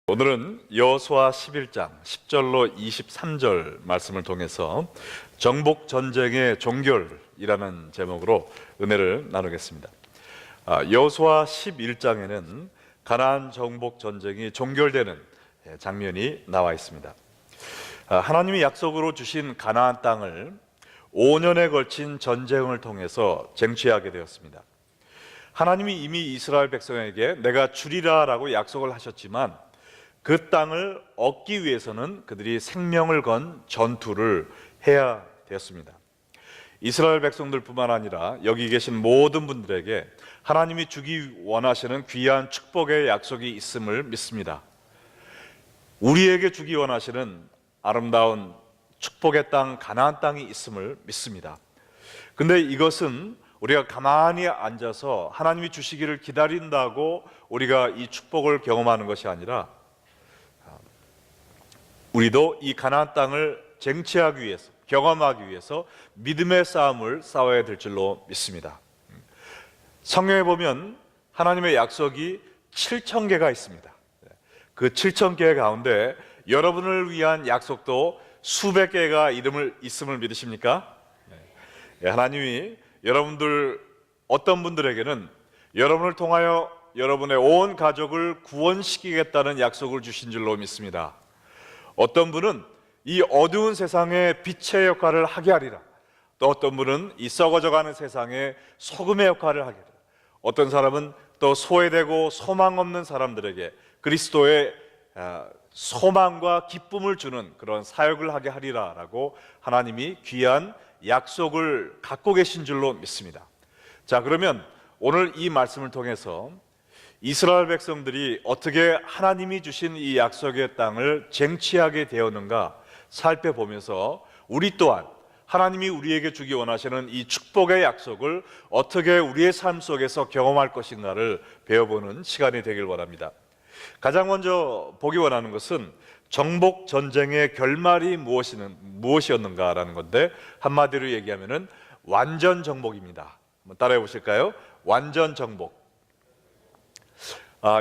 오늘은 여호수아 11장 10절로 23절 말씀을 통해서 정복 전쟁의 종결이라는 제목으로 은혜를 나누겠습니다. 여호수아 11장에는 가나안 정복 전쟁이 종결되는 장면이 나와 있습니다. 하나님이 약속으로 주신 가나안 땅을 5년에 걸친 전쟁을 통해서 쟁취하게 되었습니다. 하나님이 이미 이스라엘 백성에게 내가 주리라 라고 약속을 하셨지만 그 땅을 얻기 위해서는 그들이 생명을 건 전투를 해야 되었습니다. 이스라엘 백성들뿐만 아니라 여기 계신 모든 분들에게 하나님이 주기 원하시는 귀한 축복의 약속이 있음을 믿습니다. 우리에게 주기 원하시는 아름다운 축복의 땅 가나안 땅이 있음을 믿습니다. 근데 이것은 우리가 가만히 앉아서 하나님이 주시기를 기다린다고 우리가 이 축복을 경험하는 것이 아니라 우리도 이 가나안 땅을 쟁취하기 위해서, 경험하기 위해서 믿음의 싸움을 싸워야 될 줄로 믿습니다. 성경에 보면 하나님의 약속이 7,000개가 있습니다. 그 7,000개 가운데 여러분을 위한 약속도 수백 개가 있음을 믿으십니까? 하나님이 여러분들 어떤 분들에게는 여러분을 통하여 여러분의 온 가족을 구원시키겠다는 약속을 주신 줄로 믿습니다. 어떤 분은 이 어두운 세상에 빛의 역할을 하게 하리라. 또 어떤 분은 이 썩어져가는 세상에 소금의 역할을 하게 하리라. 어떤 사람은 또 소외되고 소망 없는 사람들에게 그리스도의 소망과 기쁨을 주는 그런 사역을 하게 하리라 라고 하나님이 귀한 약속을 갖고 계신 줄로 믿습니다. 자, 그러면 오늘 이 말씀을 통해서 이스라엘 백성들이 어떻게 하나님이 주신 이 약속의 땅을 쟁취하게 되었는가 살펴보면서 우리 또한 하나님이 우리에게 주기 원하시는 이 축복의 약속을 어떻게 우리의 삶 속에서 경험할 것인가를 배워보는 시간이 되길 원합니다. 가장 먼저 보기 원하는 것은 정복 전쟁의 결말이 무엇이었는가라는 건데, 한마디로 얘기하면은 완전 정복입니다. 한번 따라해 보실까요? 완전 정복.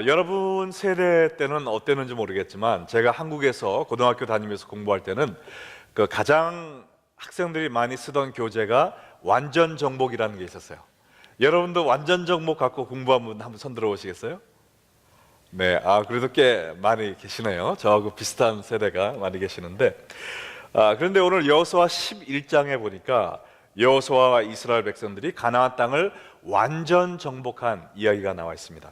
여러분 세대 때는 어땠는지 모르겠지만 제가 한국에서 고등학교 다니면서 공부할 때는 그 가장 학생들이 많이 쓰던 교재가 완전 정복이라는 게 있었어요. 여러분도 완전 정복 갖고 공부한 분 한번 손 들어 보시겠어요? 네, 그래도 꽤 많이 계시네요. 저하고 비슷한 세대가 많이 계시는데, 그런데 오늘 여호수아 11장에 보니까 여호수아와 이스라엘 백성들이 가나안 땅을 완전 정복한 이야기가 나와 있습니다.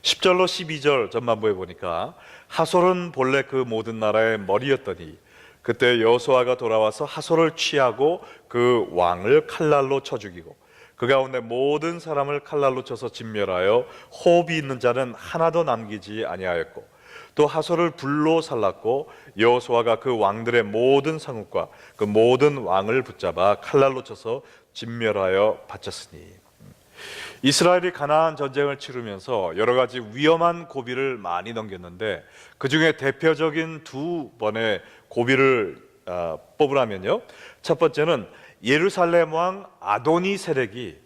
10절로 12절 전반부에 보니까 하솔은 본래 그 모든 나라의 머리였더니 그때 여호수아가 돌아와서 하솔을 취하고 그 왕을 칼날로 쳐 죽이고 그 가운데 모든 사람을 칼날로 쳐서 진멸하여 호흡이 있는 자는 하나도 남기지 아니하였고 또 하솔을 불로 살랐고 여호수아가 그 왕들의 모든 상급과 그 모든 왕을 붙잡아 칼날로 쳐서 진멸하여 바쳤으니, 이스라엘이 가나안 전쟁을 치르면서 여러 가지 위험한 고비를 많이 넘겼는데 그 중에 대표적인 두 번의 고비를 뽑으라면요, 첫 번째는 예루살렘 왕 아도니 세력이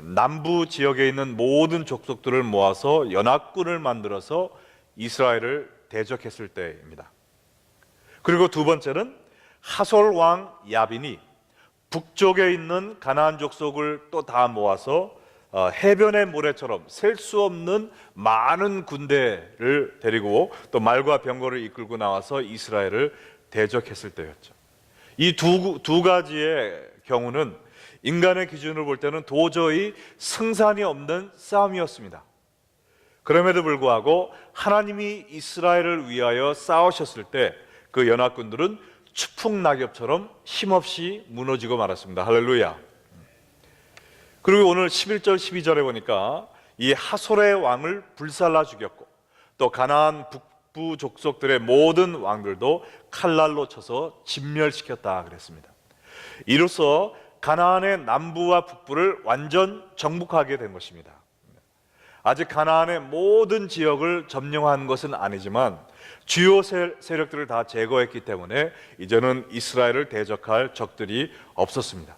남부 지역에 있는 모든 족속들을 모아서 연합군을 만들어서 이스라엘을 대적했을 때입니다. 그리고 두 번째는 하솔 왕 야빈이 북쪽에 있는 가나안 족속을 또 다 모아서 해변의 모래처럼 셀 수 없는 많은 군대를 데리고 또 말과 병거를 이끌고 나와서 이스라엘을 대적했을 때였죠. 이 두 가지의 경우는 인간의 기준으로 볼 때는 도저히 승산이 없는 싸움이었습니다. 그럼에도 불구하고 하나님이 이스라엘을 위하여 싸우셨을 때 그 연합군들은 추풍낙엽처럼 힘없이 무너지고 말았습니다. 할렐루야. 그리고 오늘 11절 12절에 보니까 이 하솔의 왕을 불살라 죽였고 또 가나안 북부 족속들의 모든 왕들도 칼날로 쳐서 진멸시켰다 그랬습니다. 이로써 가나안의 남부와 북부를 완전 정복하게 된 것입니다. 아직 가나안의 모든 지역을 점령한 것은 아니지만 주요 세력들을 다 제거했기 때문에 이제는 이스라엘을 대적할 적들이 없었습니다.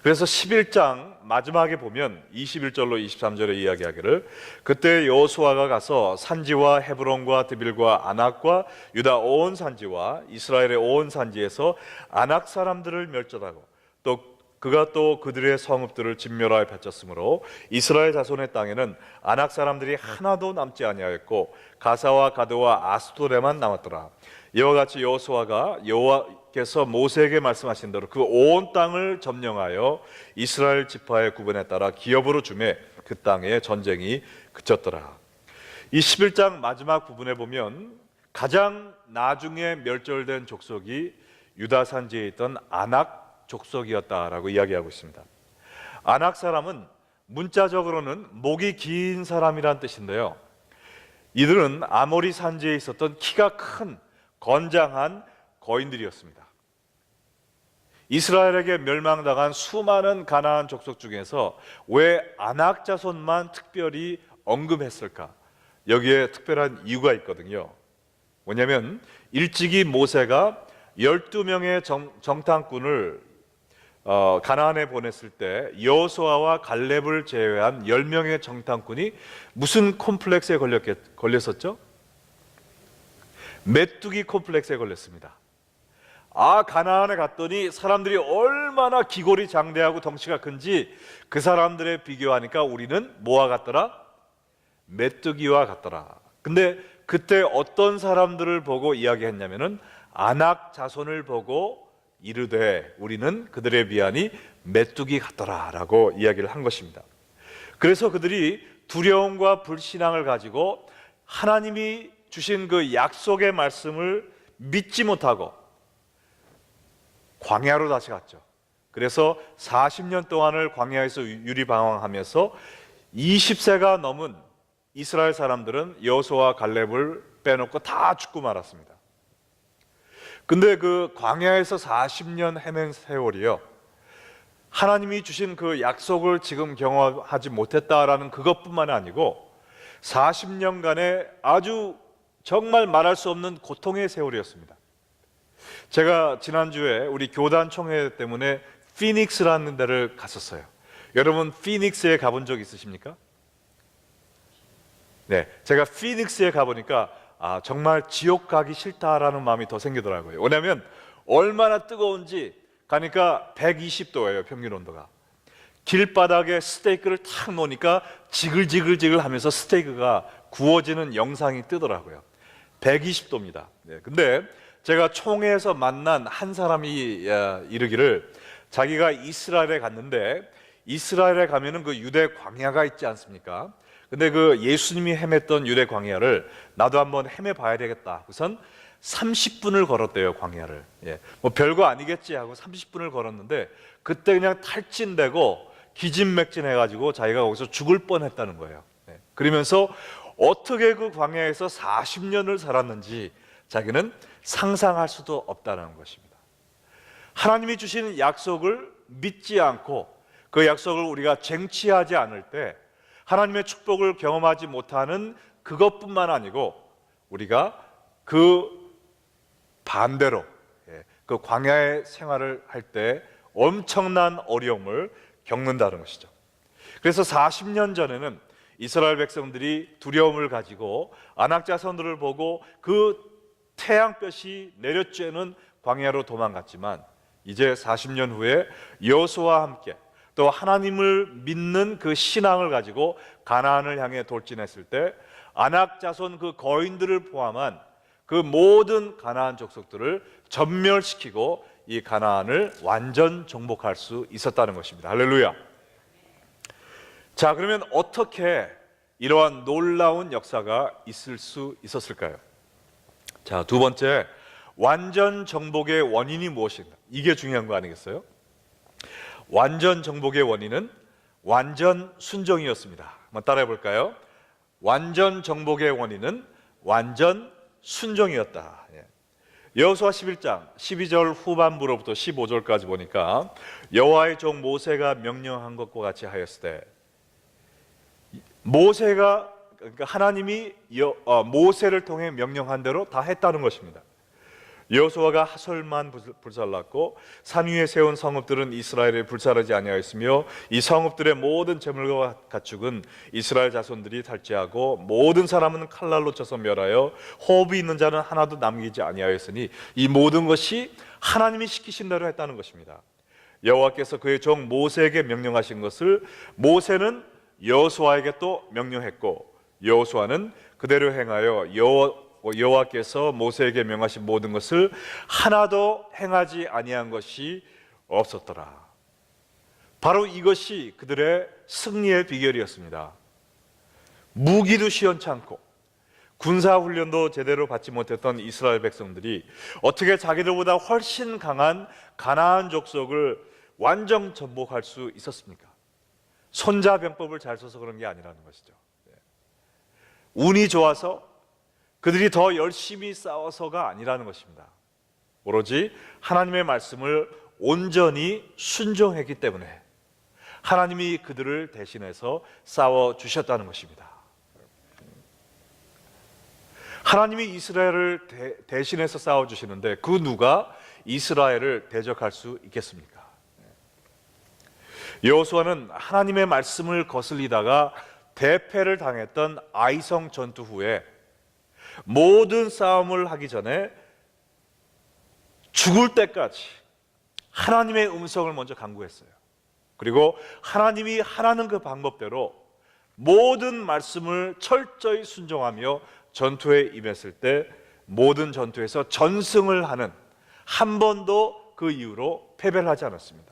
그래서 11장 마지막에 보면 21절로 23절에 이야기하기를 그때 여호수아가 가서 산지와 헤브론과 드빌과 아낙과 유다 온 산지와 이스라엘의 온 산지에서 아낙 사람들을 멸절하고 또 그가 또 그들의 성읍들을 진멸하여 바쳤으므로 이스라엘 자손의 땅에는 아낙 사람들이 하나도 남지 아니하였고 가사와 가드와 아스도레만 남았더라. 이와 같이 여호수아가 여호와께서 모세에게 말씀하신 대로 그 온 땅을 점령하여 이스라엘 지파의 구분에 따라 기업으로 주매 그 땅에 전쟁이 그쳤더라. 이 11장 마지막 부분에 보면 가장 나중에 멸절된 족속이 유다 산지에 있던 아낙 족속이었다라고 이야기하고 있습니다. 아낙 사람은 문자적으로는 목이 긴 사람이란 뜻인데요, 이들은 아모리 산지에 있었던 키가 큰 건장한 거인들이었습니다. 이스라엘에게 멸망당한 수많은 가나안 족속 중에서 왜 아낙 자손만 특별히 언급했을까? 여기에 특별한 이유가 있거든요. 뭐냐면 일찍이 모세가 12명의 정탐꾼을 가나안에 보냈을 때 여호수아와 갈렙을 제외한 10명의 정탐꾼이 무슨 콤플렉스에 걸렸었죠? 메뚜기 콤플렉스에 걸렸습니다. 가나안에 갔더니 사람들이 얼마나 기골이 장대하고 덩치가 큰지 그 사람들에 비교하니까 우리는 뭐와 같더라? 메뚜기와 같더라. 근데 그때 어떤 사람들을 보고 이야기했냐면은 아낙 자손을 보고 이르되 우리는 그들에 비하니 메뚜기 같더라 라고 이야기를 한 것입니다. 그래서 그들이 두려움과 불신앙을 가지고 하나님이 주신 그 약속의 말씀을 믿지 못하고 광야로 다시 갔죠. 그래서 40년 동안을 광야에서 유리방황하면서 20세가 넘은 이스라엘 사람들은 여호수아와 갈렙을 빼놓고 다 죽고 말았습니다. 근데 그 광야에서 40년 헤맨 세월이요, 하나님이 주신 그 약속을 지금 경험하지 못했다라는 그것뿐만 아니고 40년간의 아주 정말 말할 수 없는 고통의 세월이었습니다. 제가 지난주에 우리 교단 총회 때문에 피닉스라는 데를 갔었어요. 여러분 피닉스에 가본 적 있으십니까? 네, 제가 피닉스에 가보니까 정말 지옥 가기 싫다라는 마음이 더 생기더라고요. 왜냐하면 얼마나 뜨거운지 가니까 120도예요 평균 온도가. 길바닥에 스테이크를 탁 놓으니까 지글지글 하면서 스테이크가 구워지는 영상이 뜨더라고요. 120도입니다. 네, 근데 제가 총회에서 만난 한 사람이 이르기를 자기가 이스라엘에 갔는데 이스라엘에 가면은 그 유대 광야가 있지 않습니까? 근데 그 예수님이 헤맸던 유대 광야를 나도 한번 헤매 봐야 되겠다. 우선 30분을 걸었대요, 광야를. 뭐 별거 아니겠지 하고 30분을 걸었는데 그때 그냥 탈진되고 기진맥진해가지고 자기가 거기서 죽을 뻔했다는 거예요. 그러면서 어떻게 그 광야에서 40년을 살았는지 자기는 상상할 수도 없다는 것입니다. 하나님이 주시는 약속을 믿지 않고 그 약속을 우리가 쟁취하지 않을 때 하나님의 축복을 경험하지 못하는 그것뿐만 아니고 우리가 그 반대로 그 광야의 생활을 할 때 엄청난 어려움을 겪는다는 것이죠. 그래서 40년 전에는 이스라엘 백성들이 두려움을 가지고 아낙 자손들을 보고 그 태양볕이 내려쬐는 광야로 도망갔지만 이제 40년 후에 여호수아와 함께 또 하나님을 믿는 그 신앙을 가지고 가나안을 향해 돌진했을 때 아낙 자손 그 거인들을 포함한 그 모든 가나안 족속들을 전멸시키고 이 가나안을 완전 정복할 수 있었다는 것입니다. 할렐루야. 자, 그러면 어떻게 이러한 놀라운 역사가 있을 수 있었을까요? 자, 두 번째, 완전 정복의 원인이 무엇인가? 이게 중요한 거 아니겠어요? 완전 정복의 원인은 완전 순종이었습니다. 한번 따라해 볼까요? 완전 정복의 원인은 완전 순종이었다. 여호수아 11장 12절 후반부로부터 15절까지 보니까 여호와의 종 모세가 명령한 것과 같이 하였을 때 모세가, 그러니까 하나님이 모세를 통해 명령한 대로 다 했다는 것입니다. 여호수아가 하솔만 불살랐고 산 위에 세운 성읍들은 이스라엘을 불살하지 아니하였으며 이 성읍들의 모든 재물과 가축은 이스라엘 자손들이 탈취하고 모든 사람은 칼날로 쳐서 멸하여 호흡이 있는 자는 하나도 남기지 아니하였으니 이 모든 것이 하나님이 시키신 대로 했다는 것입니다. 여호와께서 그의 종 모세에게 명령하신 것을 모세는 여호수아에게 또 명령했고 여호수아는 그대로 행하여 여호와께서 모세에게 명하신 모든 것을 하나도 행하지 아니한 것이 없었더라. 바로 이것이 그들의 승리의 비결이었습니다. 무기도 시원찮고 군사훈련도 제대로 받지 못했던 이스라엘 백성들이 어떻게 자기들보다 훨씬 강한 가나안 족속을 완전 정복할 수 있었습니까? 손자병법을 잘 써서 그런 게 아니라는 것이죠. 운이 좋아서 그들이 더 열심히 싸워서가 아니라는 것입니다. 오로지 하나님의 말씀을 온전히 순종했기 때문에 하나님이 그들을 대신해서 싸워주셨다는 것입니다. 하나님이 이스라엘을 대신해서 싸워주시는데 그 누가 이스라엘을 대적할 수 있겠습니까? 여호수아는 하나님의 말씀을 거슬리다가 대패를 당했던 아이성 전투 후에 모든 싸움을 하기 전에 죽을 때까지 하나님의 음성을 먼저 간구했어요. 그리고 하나님이 하라는 그 방법대로 모든 말씀을 철저히 순종하며 전투에 임했을 때 모든 전투에서 전승을 하는, 한 번도 그 이후로 패배를 하지 않았습니다.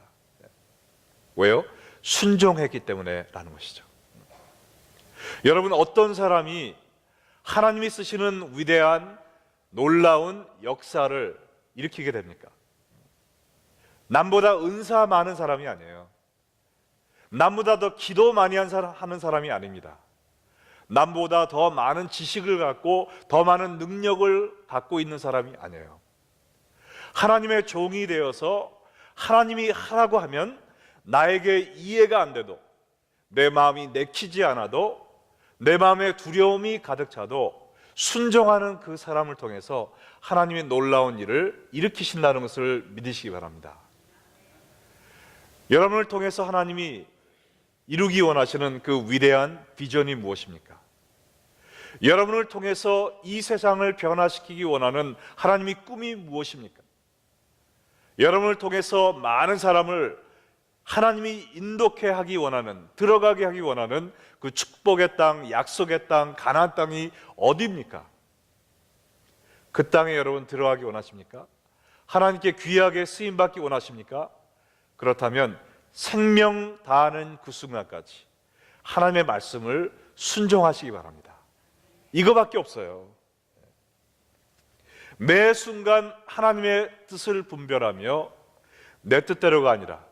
왜요? 순종했기 때문에 라는 것이죠. 여러분, 어떤 사람이 하나님이 쓰시는 위대한 놀라운 역사를 일으키게 됩니까? 남보다 은사 많은 사람이 아니에요. 남보다 더 기도 많이 하는 사람이 아닙니다. 남보다 더 많은 지식을 갖고 더 많은 능력을 갖고 있는 사람이 아니에요. 하나님의 종이 되어서 하나님이 하라고 하면 나에게 이해가 안 돼도, 내 마음이 내키지 않아도, 내 마음에 두려움이 가득 차도 순종하는 그 사람을 통해서 하나님의 놀라운 일을 일으키신다는 것을 믿으시기 바랍니다. 여러분을 통해서 하나님이 이루기 원하시는 그 위대한 비전이 무엇입니까? 여러분을 통해서 이 세상을 변화시키기 원하는 하나님의 꿈이 무엇입니까? 여러분을 통해서 많은 사람을 하나님이 인도케 하기 원하는, 들어가게 하기 원하는 그 축복의 땅, 약속의 땅, 가나안 땅이 어디입니까? 그 땅에 여러분 들어가기 원하십니까? 하나님께 귀하게 쓰임받기 원하십니까? 그렇다면 생명 다하는 그 순간까지 하나님의 말씀을 순종하시기 바랍니다. 이거밖에 없어요. 매 순간 하나님의 뜻을 분별하며 내 뜻대로가 아니라,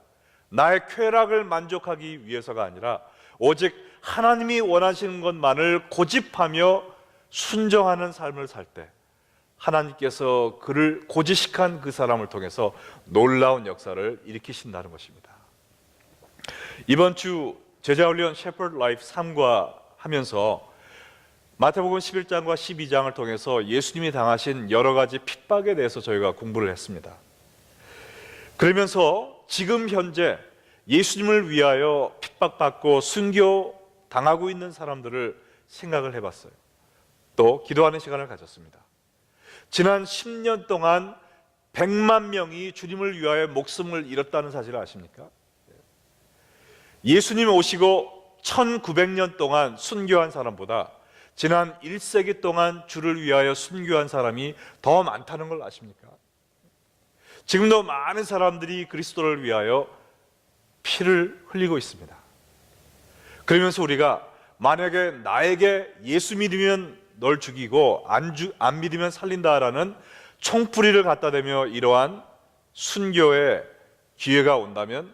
나의 쾌락을 만족하기 위해서가 아니라 오직 하나님이 원하시는 것만을 고집하며 순종하는 삶을 살 때 하나님께서 그를 고지식한 그 사람을 통해서 놀라운 역사를 일으키신다는 것입니다. 이번 주 제자훈련 Shepherd Life 3과 하면서 마태복음 11장과 12장을 통해서 예수님이 당하신 여러 가지 핍박에 대해서 저희가 공부를 했습니다. 그러면서 지금 현재 예수님을 위하여 핍박받고 순교당하고 있는 사람들을 생각을 해봤어요. 또 기도하는 시간을 가졌습니다. 지난 10년 동안 100만 명이 주님을 위하여 목숨을 잃었다는 사실을 아십니까? 예수님 오시고 1900년 동안 순교한 사람보다 지난 1세기 동안 주를 위하여 순교한 사람이 더 많다는 걸 아십니까? 지금도 많은 사람들이 그리스도를 위하여 피를 흘리고 있습니다. 그러면서 우리가 만약에 나에게 예수 믿으면 널 죽이고 안 믿으면 살린다라는 총풀이를 갖다 대며 이러한 순교의 기회가 온다면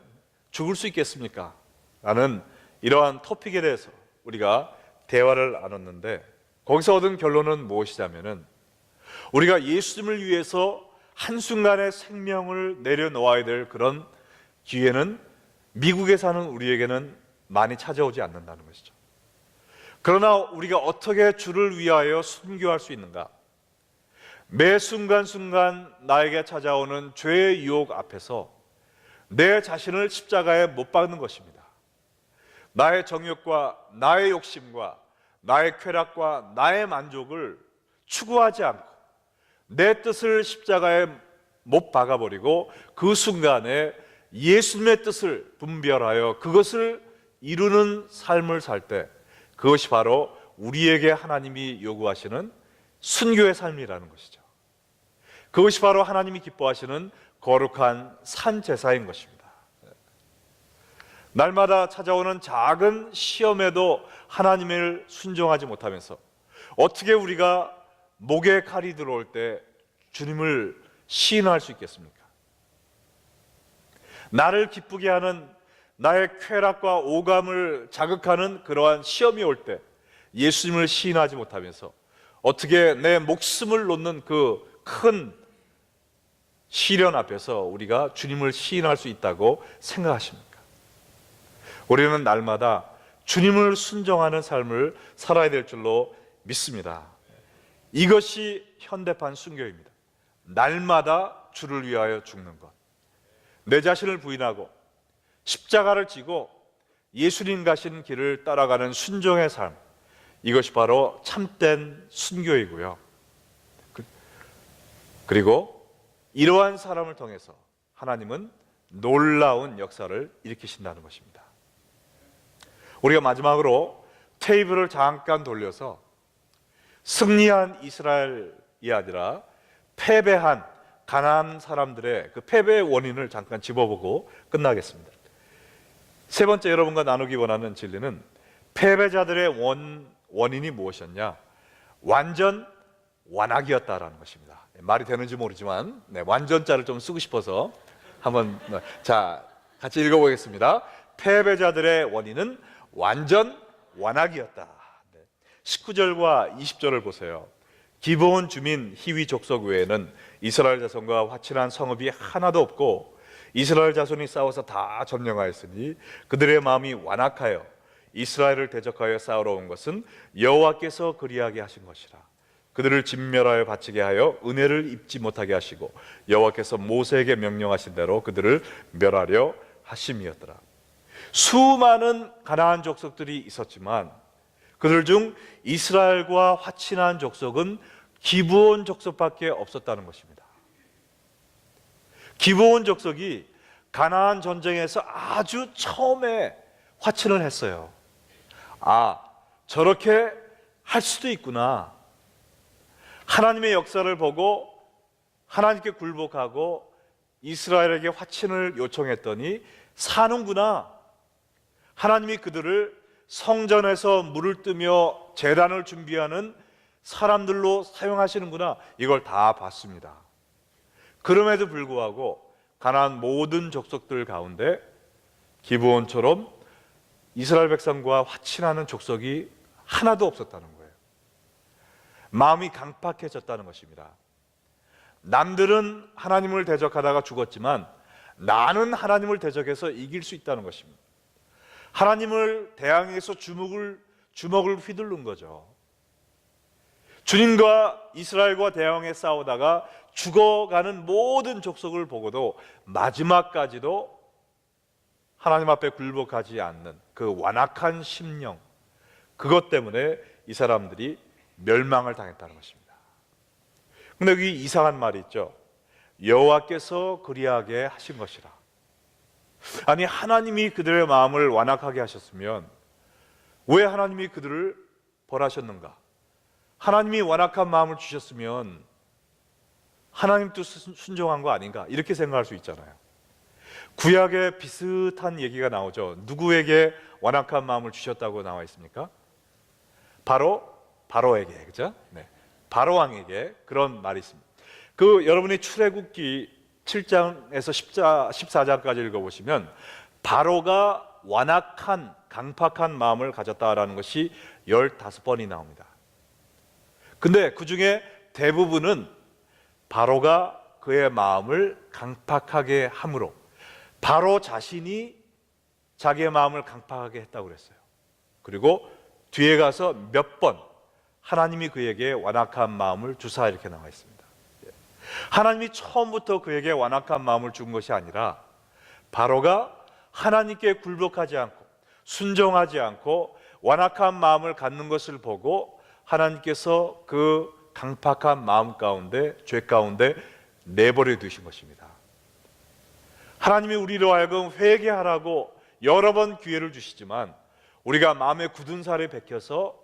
죽을 수 있겠습니까? 라는 이러한 토픽에 대해서 우리가 대화를 나눴는데, 거기서 얻은 결론은 무엇이냐면은 우리가 예수님을 위해서 한순간의 생명을 내려놓아야 될 그런 기회는 미국에 사는 우리에게는 많이 찾아오지 않는다는 것이죠. 그러나 우리가 어떻게 주를 위하여 순교할 수 있는가? 매 순간순간 나에게 찾아오는 죄의 유혹 앞에서 내 자신을 십자가에 못 박는 것입니다. 나의 정욕과 나의 욕심과 나의 쾌락과 나의 만족을 추구하지 않고 내 뜻을 십자가에 못 박아버리고 그 순간에 예수님의 뜻을 분별하여 그것을 이루는 삶을 살 때, 그것이 바로 우리에게 하나님이 요구하시는 순교의 삶이라는 것이죠. 그것이 바로 하나님이 기뻐하시는 거룩한 산 제사인 것입니다. 날마다 찾아오는 작은 시험에도 하나님을 순종하지 못하면서 어떻게 우리가 목에 칼이 들어올 때 주님을 시인할 수 있겠습니까? 나를 기쁘게 하는 나의 쾌락과 오감을 자극하는 그러한 시험이 올 때 예수님을 시인하지 못하면서 어떻게 내 목숨을 놓는 그 큰 시련 앞에서 우리가 주님을 시인할 수 있다고 생각하십니까? 우리는 날마다 주님을 순종하는 삶을 살아야 될 줄로 믿습니다. 이것이 현대판 순교입니다. 날마다 주를 위하여 죽는 것, 내 자신을 부인하고 십자가를 지고 예수님 가신 길을 따라가는 순종의 삶, 이것이 바로 참된 순교이고요. 그리고 이러한 사람을 통해서 하나님은 놀라운 역사를 일으키신다는 것입니다. 우리가 마지막으로 테이블을 잠깐 돌려서 승리한 이스라엘이 아니라 패배한 가나안 사람들의 그 패배의 원인을 잠깐 짚어보고 끝나겠습니다. 세 번째, 여러분과 나누기 원하는 진리는 패배자들의 원인이 무엇이었냐? 완전 완악이었다라는 것입니다. 말이 되는지 모르지만 완전자를 좀 쓰고 싶어서 한번 같이 읽어보겠습니다. 패배자들의 원인은 완전 완악이었다. 19절과 20절을 보세요. 기브온 주민 히위 족속 외에는 이스라엘 자손과 화친한 성읍이 하나도 없고 이스라엘 자손이 싸워서 다 점령하였으니 그들의 마음이 완악하여 이스라엘을 대적하여 싸우러 온 것은 여호와께서 그리하게 하신 것이라. 그들을 진멸하여 바치게 하여 은혜를 입지 못하게 하시고 여호와께서 모세에게 명령하신 대로 그들을 멸하려 하심이었더라. 수많은 가나안 족속들이 있었지만 그들 중 이스라엘과 화친한 족속은 기브온 족속밖에 없었다는 것입니다. 기브온 족속이 가나안 전쟁에서 아주 처음에 화친을 했어요. 저렇게 할 수도 있구나. 하나님의 역사를 보고 하나님께 굴복하고 이스라엘에게 화친을 요청했더니 사는구나. 하나님이 그들을 성전에서 물을 뜨며 제단을 준비하는 사람들로 사용하시는구나. 이걸 다 봤습니다. 그럼에도 불구하고 가나안 모든 족속들 가운데 기브온처럼 이스라엘 백성과 화친하는 족속이 하나도 없었다는 거예요. 마음이 강팍해졌다는 것입니다. 남들은 하나님을 대적하다가 죽었지만 나는 하나님을 대적해서 이길 수 있다는 것입니다. 하나님을 대항해서 주먹을 휘두른 거죠. 주님과 이스라엘과 대항해 싸우다가 죽어가는 모든 족속을 보고도 마지막까지도 하나님 앞에 굴복하지 않는 그 완악한 심령, 그것 때문에 이 사람들이 멸망을 당했다는 것입니다. 근데 여기 이상한 말이 있죠. 여호와께서 그리하게 하신 것이라. 아니, 하나님이 그들의 마음을 완악하게 하셨으면 왜 하나님이 그들을 벌하셨는가? 하나님이 완악한 마음을 주셨으면 하나님도 순종한 거 아닌가? 이렇게 생각할 수 있잖아요. 구약에 비슷한 얘기가 나오죠. 누구에게 완악한 마음을 주셨다고 나와 있습니까? 바로에게, 그죠? 바로 왕에게 그런 말이 있습니다. 여러분이 출애굽기 7장에서 14장까지 읽어보시면 바로가 완악한 강팍한 마음을 가졌다라는 것이 15번이 나옵니다. 근데 그 중에 대부분은 바로가 그의 마음을 강팍하게 함으로 바로 자신이 자기의 마음을 강팍하게 했다고 그랬어요. 그리고 뒤에 가서 몇 번 하나님이 그에게 완악한 마음을 주사 이렇게 나와 있습니다. 하나님이 처음부터 그에게 완악한 마음을 준 것이 아니라 바로가 하나님께 굴복하지 않고 순종하지 않고 완악한 마음을 갖는 것을 보고 하나님께서 그 강팍한 마음 가운데, 죄 가운데 내버려 두신 것입니다. 하나님이 우리로 하여금 회개하라고 여러 번 기회를 주시지만 우리가 마음에 굳은 살이 베껴서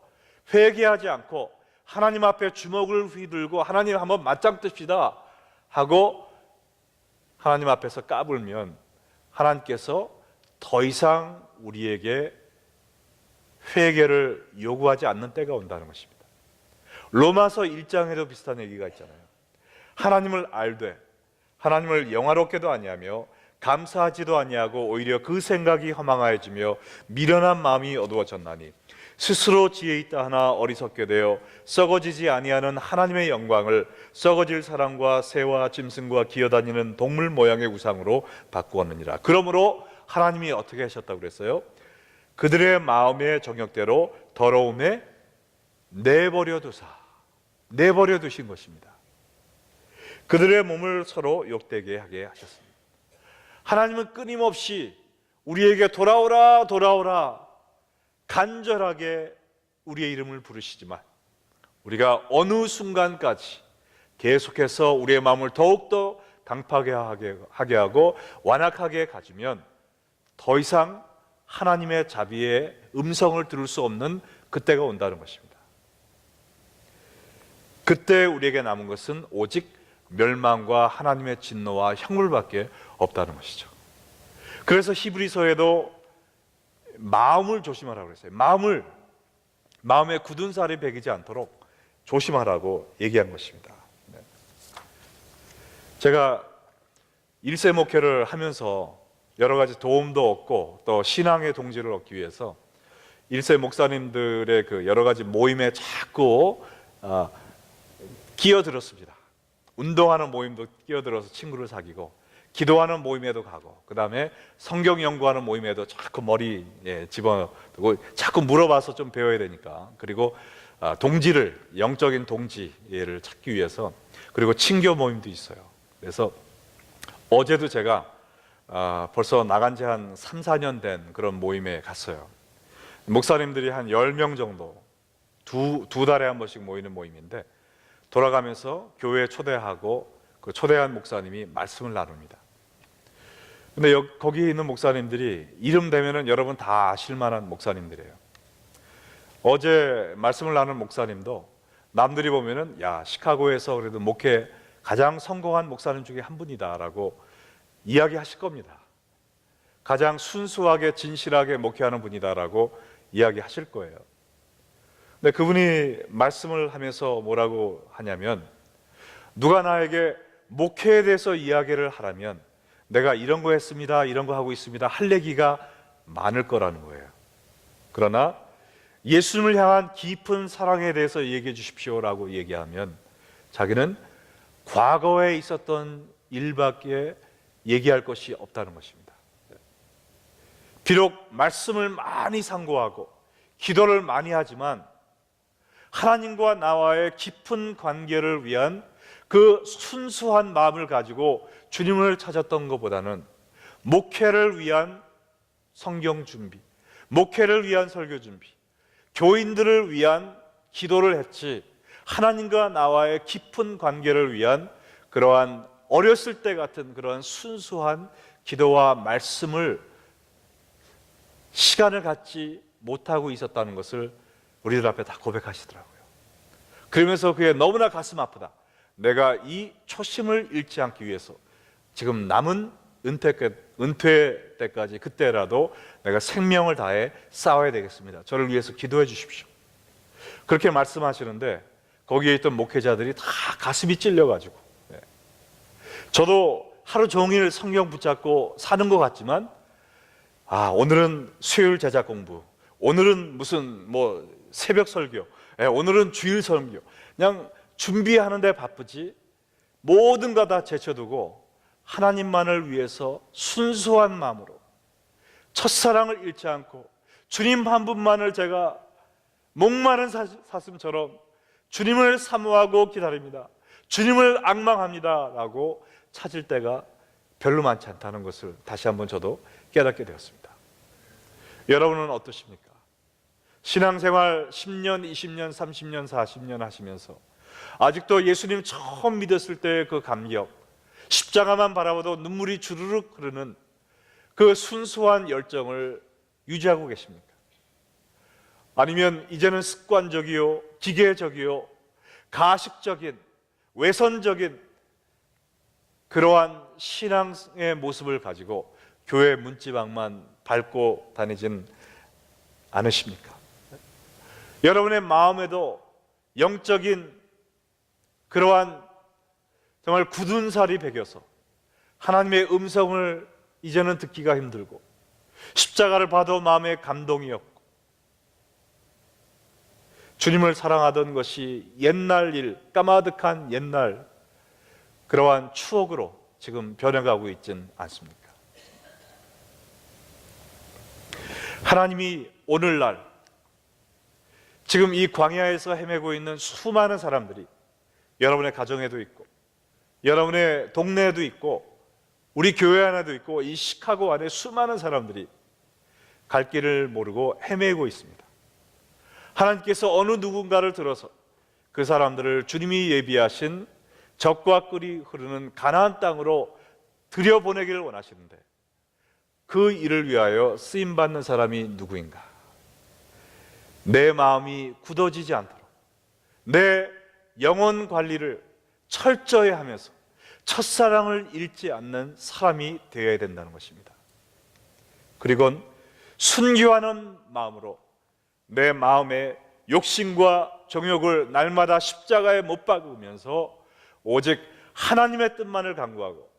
회개하지 않고 하나님 앞에 주먹을 휘들고 하나님 한번 맞짱 뜹시다 하고 하나님 앞에서 까불면 하나님께서 더 이상 우리에게 회개를 요구하지 않는 때가 온다는 것입니다. 로마서 1장에도 비슷한 얘기가 있잖아요. 하나님을 알되 하나님을 영화롭게도 아니하며 감사하지도 아니하고 오히려 그 생각이 허망하여지며 미련한 마음이 어두워졌나니 스스로 지혜 있다 하나 어리석게 되어 썩어지지 아니하는 하나님의 영광을 썩어질 사람과 새와 짐승과 기어다니는 동물 모양의 우상으로 바꾸었느니라. 그러므로 하나님이 어떻게 하셨다고 그랬어요? 그들의 마음의 정욕대로 더러움에 내버려 두신 것입니다. 그들의 몸을 서로 욕되게 하게 하셨습니다. 하나님은 끊임없이 우리에게 돌아오라 간절하게 우리의 이름을 부르시지만 우리가 어느 순간까지 계속해서 우리의 마음을 더욱더 강팍하게 하고 완악하게 가지면 더 이상 하나님의 자비의 음성을 들을 수 없는 그때가 온다는 것입니다. 그때 우리에게 남은 것은 오직 멸망과 하나님의 진노와 형벌밖에 없다는 것이죠. 그래서 히브리서에도 마음을 조심하라고 그랬어요. 마음에 굳은 살이 배기지 않도록 조심하라고 얘기한 것입니다. 제가 일세 목회를 하면서 여러 가지 도움도 얻고 또 신앙의 동지를 얻기 위해서 일세 목사님들의 그 여러 가지 모임에 자꾸 끼어들었습니다. 운동하는 모임도 끼어들어서 친구를 사귀고 기도하는 모임에도 가고 그 다음에 성경 연구하는 모임에도 자꾸 머리에 집어넣고 자꾸 물어봐서 좀 배워야 되니까 그리고 동지를 영적인 동지를 찾기 위해서 그리고 친교 모임도 있어요. 그래서 어제도 제가 벌써 나간 지 한 3, 4년 된 그런 모임에 갔어요. 목사님들이 한 10명 정도 두 달에 한 번씩 모이는 모임인데 돌아가면서 교회에 초대하고 그 초대한 목사님이 말씀을 나눕니다. 근데 거기 있는 목사님들이 이름 대면은 여러분 다 아실 만한 목사님들이에요. 어제 말씀을 나눈 목사님도 남들이 보면은 야 시카고에서 그래도 목회 가장 성공한 목사님 중에 한 분이다라고 이야기하실 겁니다. 가장 순수하게 진실하게 목회하는 분이다라고 이야기하실 거예요. 근데 그분이 말씀을 하면서 뭐라고 하냐면 누가 나에게 목회에 대해서 이야기를 하라면 내가 이런 거 했습니다, 이런 거 하고 있습니다 할 얘기가 많을 거라는 거예요. 그러나 예수님을 향한 깊은 사랑에 대해서 얘기해 주십시오라고 얘기하면 자기는 과거에 있었던 일밖에 얘기할 것이 없다는 것입니다. 비록 말씀을 많이 상고하고 기도를 많이 하지만 하나님과 나와의 깊은 관계를 위한 그 순수한 마음을 가지고 주님을 찾았던 것보다는 목회를 위한 성경 준비, 목회를 위한 설교 준비, 교인들을 위한 기도를 했지 하나님과 나와의 깊은 관계를 위한 그러한 어렸을 때 같은 그러한 순수한 기도와 말씀을 시간을 갖지 못하고 있었다는 것을 우리들 앞에 다 고백하시더라고요. 그러면서 그게 너무나 가슴 아프다. 내가 이 초심을 잃지 않기 위해서 지금 남은 은퇴 때까지 그때라도 내가 생명을 다해 싸워야 되겠습니다. 저를 위해서 기도해 주십시오. 그렇게 말씀하시는데 거기에 있던 목회자들이 다 가슴이 찔려가지고 저도 하루 종일 성경 붙잡고 사는 것 같지만 오늘은 수요일 제작 공부, 오늘은 무슨 새벽 설교, 오늘은 주일 설교, 그냥 준비하는 데 바쁘지 모든 거 다 제쳐두고 하나님만을 위해서 순수한 마음으로 첫사랑을 잃지 않고 주님 한 분만을 제가 목마른 사슴처럼 주님을 사모하고 기다립니다. 주님을 앙망합니다라고 찾을 때가 별로 많지 않다는 것을 다시 한번 저도 깨닫게 되었습니다. 여러분은 어떠십니까? 신앙생활 10년, 20년, 30년, 40년 하시면서 아직도 예수님 처음 믿었을 때의 그 감격, 십자가만 바라봐도 눈물이 주르륵 흐르는 그 순수한 열정을 유지하고 계십니까? 아니면 이제는 습관적이요, 기계적이요, 가식적인, 외선적인 그러한 신앙의 모습을 가지고 교회 문지방만 밟고 다니진 않으십니까? 여러분의 마음에도 영적인 그러한 정말 굳은 살이 배겨서 하나님의 음성을 이제는 듣기가 힘들고 십자가를 봐도 마음에 감동이 없고 주님을 사랑하던 것이 옛날 일, 까마득한 옛날 그러한 추억으로 지금 변해가고 있진 않습니까? 하나님이 오늘날 지금 이 광야에서 헤매고 있는 수많은 사람들이 여러분의 가정에도 있고 여러분의 동네에도 있고 우리 교회 안에도 있고 이 시카고 안에 수많은 사람들이 갈 길을 모르고 헤매고 있습니다. 하나님께서 어느 누군가를 들어서 그 사람들을 주님이 예비하신 젖과 꿀이 흐르는 가나안 땅으로 들여보내기를 원하시는데 그 일을 위하여 쓰임받는 사람이 누구인가? 내 마음이 굳어지지 않도록 내 영혼 관리를 철저히 하면서 첫사랑을 잃지 않는 사람이 되어야 된다는 것입니다. 그리고 순교하는 마음으로 내 마음의 욕심과 정욕을 날마다 십자가에 못 박으면서 오직 하나님의 뜻만을 강구하고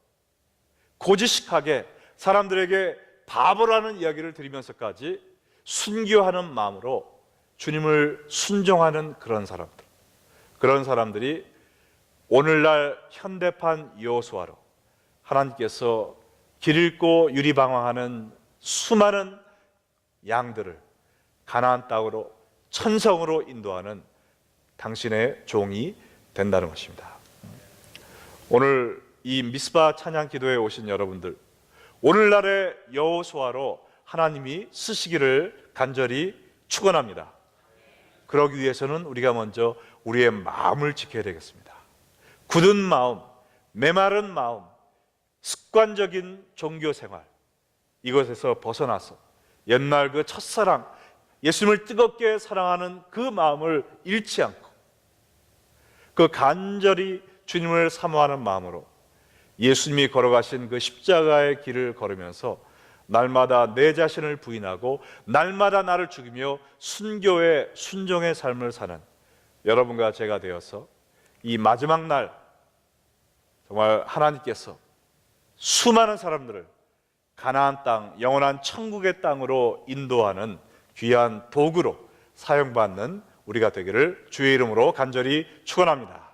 고지식하게 사람들에게 바보라는 이야기를 들으면서까지 순교하는 마음으로 주님을 순종하는 그런 사람들이 오늘날 현대판 여호수아로 하나님께서 길 잃고 유리방황하는 수많은 양들을 가나안 땅으로 천성으로 인도하는 당신의 종이 된다는 것입니다. 오늘 이 미스바 찬양 기도에 오신 여러분들, 오늘날의 여호수아로 하나님이 쓰시기를 간절히 축원합니다. 그러기 위해서는 우리가 먼저 우리의 마음을 지켜야 되겠습니다. 굳은 마음, 메마른 마음, 습관적인 종교 생활, 이것에서 벗어나서 옛날 그 첫사랑, 예수님을 뜨겁게 사랑하는 그 마음을 잃지 않고 그 간절히 주님을 사모하는 마음으로 예수님이 걸어가신 그 십자가의 길을 걸으면서 날마다 내 자신을 부인하고 날마다 나를 죽이며 순교의 순종의 삶을 사는 여러분과 제가 되어서 이 마지막 날 정말 하나님께서 수많은 사람들을 가나안 땅, 영원한 천국의 땅으로 인도하는 귀한 도구로 사용받는 우리가 되기를 주의 이름으로 간절히 축원합니다.